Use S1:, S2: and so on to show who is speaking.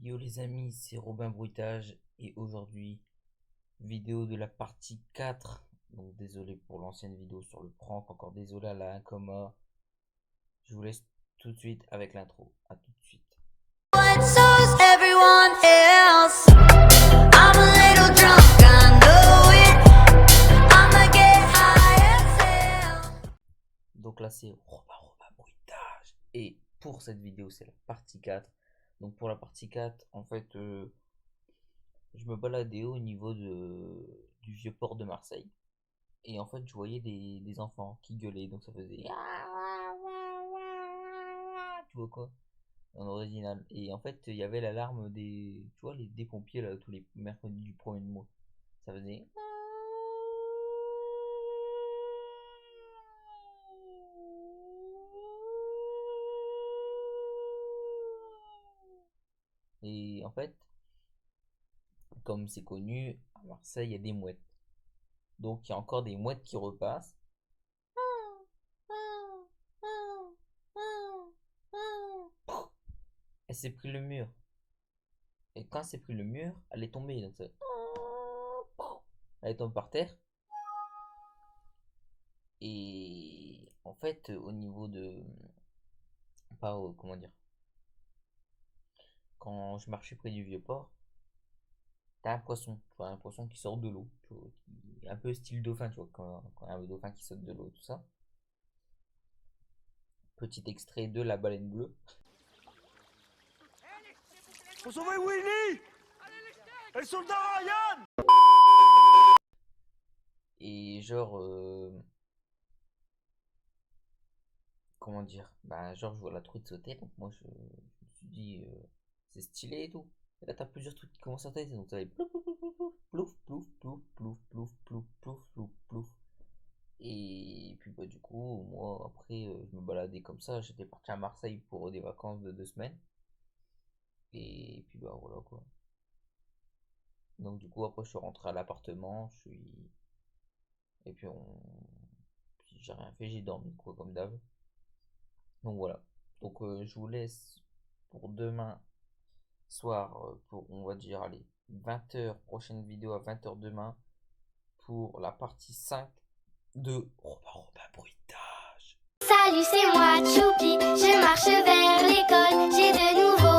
S1: Yo les amis, c'est Robin Bruitage et aujourd'hui, vidéo de la partie 4. Donc désolé pour l'ancienne vidéo sur le prank, encore désolé à la Incoma. Je vous laisse tout de suite avec l'intro. A tout de suite. Donc là c'est Robin Bruitage. Et pour cette vidéo c'est la partie 4. Donc pour la partie 4, en fait, je me baladais au niveau du vieux port de Marseille. Et en fait, je voyais des enfants qui gueulaient, donc ça faisait. Tu vois quoi? En original. Et en fait, il y avait l'alarme tu vois, des pompiers là, tous les mercredis du premier mois. Ça faisait. Et en fait, comme c'est connu, à Marseille, il y a des mouettes. Donc il y a encore des mouettes qui repassent. Elle s'est pris le mur. Et quand elle s'est pris le mur, elle est tombée. Donc elle tombe par terre. Et en fait, au niveau de. Pas comment dire. Quand je marchais près du vieux port, t'as un poisson. Tu vois, un poisson qui sort de l'eau. Tu vois, un peu style dauphin, tu vois, quand il y a un dauphin qui saute de l'eau, tout ça. Petit extrait de La Baleine Bleue.
S2: Faut sauver Willy et le soldat Ryan.
S1: Et genre. Comment dire? Bah, genre, je vois la truite sauter. Donc, moi, je me suis dit, c'est stylé et tout. Et là, t'as plusieurs trucs qui commencent à sauter. Donc, t'as les plouf, plouf, plouf, plouf, plouf, plouf, plouf, plouf, plouf, plouf, plouf. Et puis, bah, du coup, moi, après, je me baladais comme ça. J'étais parti à Marseille pour des vacances de 2 semaines. Et puis, bah, voilà quoi. Donc, du coup, après, je suis rentré à l'appartement. Et puis, puis j'ai rien fait. J'ai dormi, quoi, comme d'hab. Donc, voilà. Donc, je vous laisse pour demain soir, pour, on va dire, allez, 20h, prochaine vidéo à 20h demain, pour la partie 5 de Robin Bruitage.
S3: Salut, c'est moi, Choupi, je marche vers l'école, j'ai de nouveaux